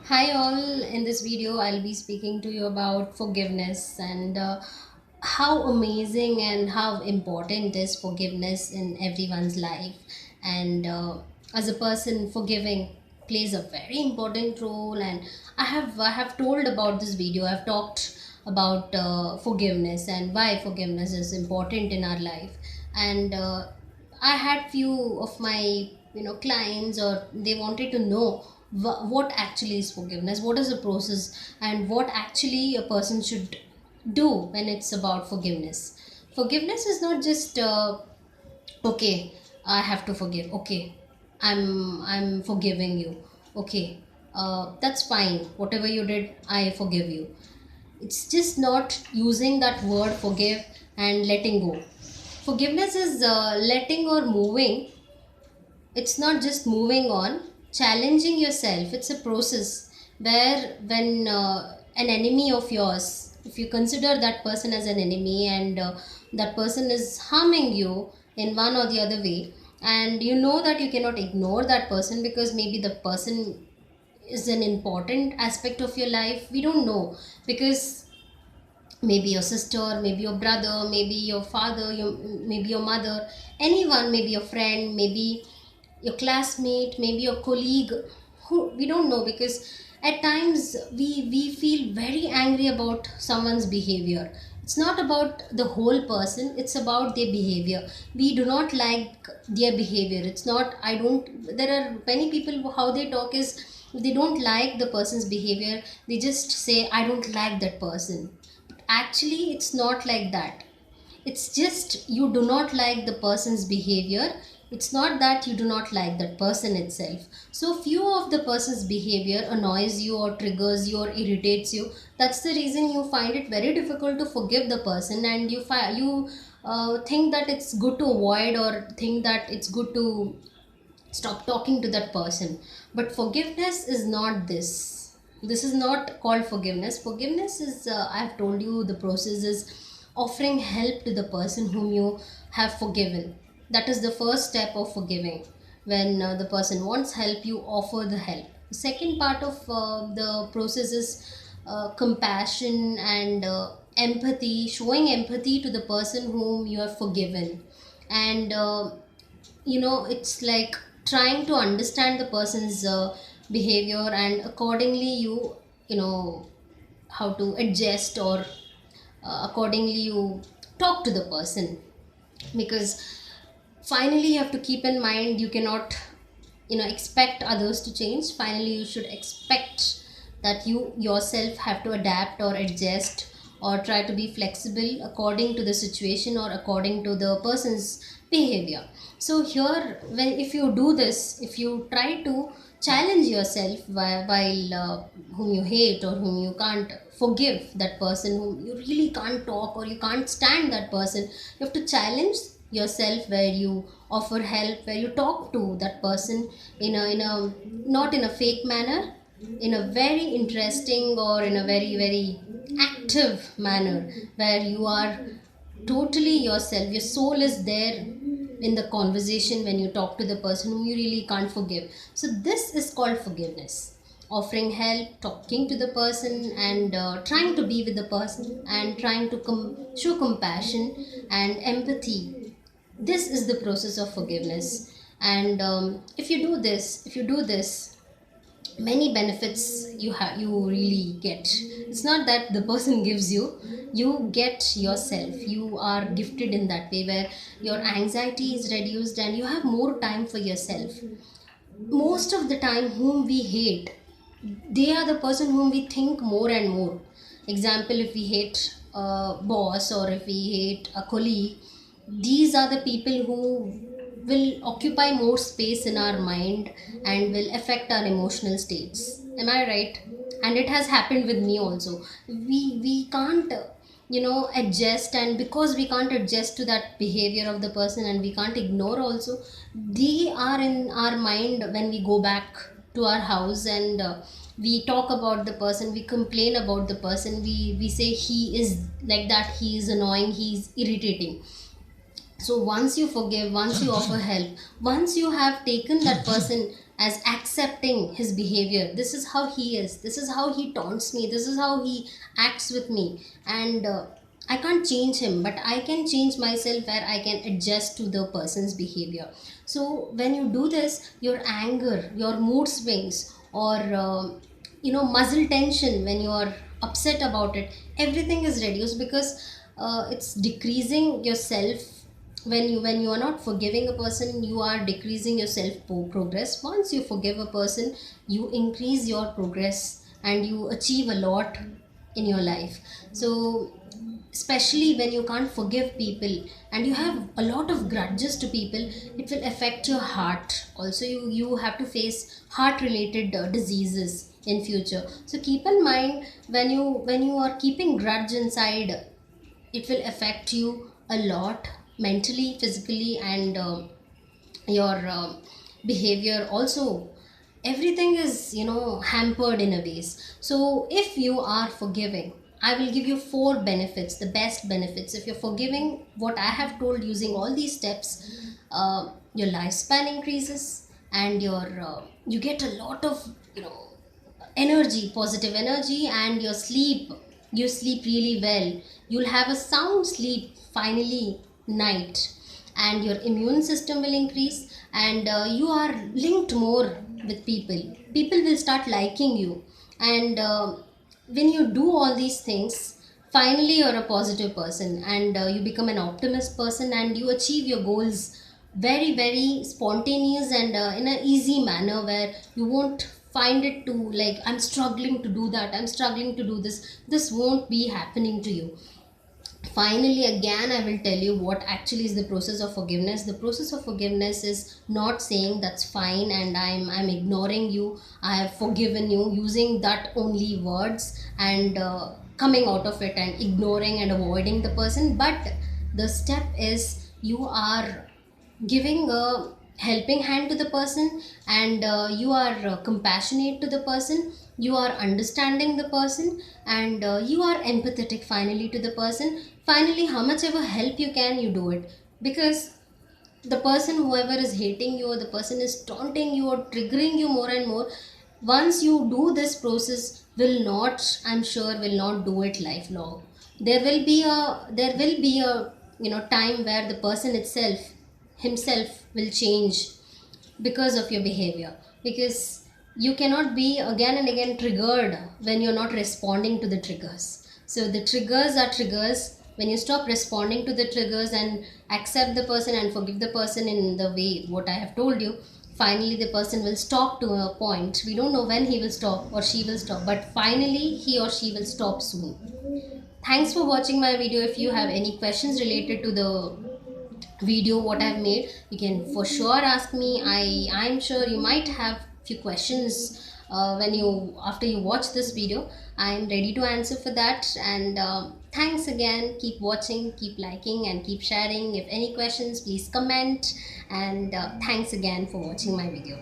Hi all, in this video I'll be speaking to you about forgiveness and how amazing and how important is forgiveness in everyone's life. And as a person, forgiving plays a very important role. And I have told about this video. I've talked about forgiveness and why forgiveness is important in our life. And I had few of my clients, or they wanted to know what actually is forgiveness, what is the process, and what actually a person should do when it's about forgiveness. Forgiveness is not just okay, I have to forgive. Okay, I'm forgiving you. Okay, that's fine. Whatever you did, I forgive you. It's just not using that word forgive and letting go. Forgiveness is letting or moving. It's not just moving on, challenging yourself. It's a process where when an enemy of yours, if you consider that person as an enemy, and that person is harming you in one or the other way, and you know that you cannot ignore that person because maybe the person is an important aspect of your life. We don't know, because maybe your sister, maybe your brother, maybe your father, maybe your mother, anyone, maybe your friend, maybe your classmate, maybe your colleague, who we don't know, because at times we feel very angry about someone's behavior. It's not about the whole person, it's about their behavior. We do not like their behavior. It's not, I don't, there are many people, how they talk is, if they don't like the person's behavior, they just say, I don't like that person. Actually, it's not like that. It's just you do not like the person's behavior. It's not that you do not like that person itself. So few of the person's behavior annoys you or triggers you or irritates you. That's the reason you find it very difficult to forgive the person, and you think that it's good to avoid, or think that it's good to stop talking to that person. But forgiveness is not this. This is not called forgiveness. Forgiveness is, I have told you, the process is offering help to the person whom you have forgiven. That is the first step of forgiving. When the person wants help, you offer the help. The second part of the process is compassion and empathy, showing empathy to the person whom you have forgiven. And it's like trying to understand the person's behavior, and accordingly you know how to adjust, or accordingly you talk to the person. Because finally you have to keep in mind, you cannot expect others to change. Finally you should expect that you yourself have to adapt or adjust, or try to be flexible according to the situation or according to the person's behavior. So here, when if you do this, if you try to challenge yourself while whom you hate or whom you can't forgive, that person whom you really can't talk or you can't stand that person, you have to challenge yourself, where you offer help, where you talk to that person in a not in a fake manner, in a very interesting or in a very very active manner, where you are totally yourself. Your soul is there in the conversation when you talk to the person whom you really can't forgive. So this is called forgiveness: offering help, talking to the person, and trying to be with the person, and trying to show compassion and empathy. This is the process of forgiveness. And if you do this, many benefits you really get. It's not that the person gives you, you get yourself. You are gifted in that way, where your anxiety is reduced and you have more time for yourself. Most of the time, whom we hate, they are the person whom we think more and more. Example, if we hate a boss, or if we hate a colleague, these are the people who will occupy more space in our mind and will affect our emotional states. Am I right? And it has happened with me also. We can't adjust, and because we can't adjust to that behavior of the person, and we can't ignore also, they are in our mind when we go back to our house. And we talk about the person, we complain about the person, we say he is like that, he is annoying, he is irritating. So once you forgive, once you offer help, once you have taken that person as accepting his behavior. This is how he is, this is how he taunts me, this is how he acts with me, and I can't change him, but I can change myself, where I can adjust to the person's behavior. So when you do this, your anger, your mood swings, or muscle tension, when you are upset about it, everything is reduced, because it's decreasing yourself. When you are not forgiving a person, you are decreasing your self progress. Once you forgive a person, you increase your progress and you achieve a lot in your life. So especially when you can't forgive people and you have a lot of grudges to people, it will affect your heart also. You have to face heart related diseases in future. So keep in mind, when you are keeping grudge inside, it will affect you a lot, mentally, physically, and your behavior also. Everything is hampered in a ways. So if you are forgiving, I will give you four benefits, the best benefits. If you're forgiving what I have told using all these steps, your lifespan increases, and you get a lot of energy, positive energy, and you sleep really well. You'll have a sound sleep finally night, and your immune system will increase, and you are linked more with people. People will start liking you, and when you do all these things, finally you're a positive person, and you become an optimist person, and you achieve your goals very very spontaneous, and in an easy manner, where you won't find it to like, I'm struggling to do that, I'm struggling to do this won't be happening to you. Finally, again, I will tell you what actually is the process of forgiveness. The process of forgiveness is not saying that's fine and I'm ignoring you, I have forgiven you, using that only words, and coming out of it and ignoring and avoiding the person. But the step is, you are giving a helping hand to the person, and you are compassionate to the person, you are understanding the person, and you are empathetic finally to the person. Finally, how much ever help you can, you do it. Because the person, whoever is hating you, or the person is taunting you or triggering you more and more, once you do this process, will not, I'm sure, will not do it lifelong. There will be a time where the person itself himself will change because of your behavior. Because you cannot be again and again triggered when you're not responding to the triggers. So the triggers are triggers. When you stop responding to the triggers and accept the person and forgive the person in the way what I have told you, finally the person will stop to a point. We don't know when he will stop or she will stop, but finally he or she will stop soon. Thanks for watching my video. If you have any questions related to the video what I've made, you can for sure ask me. I'm sure you might have few questions when you after you watch this video. I'm ready to answer for that. And thanks again. Keep watching, keep liking, and keep sharing. If any questions, please comment. And thanks again for watching my video.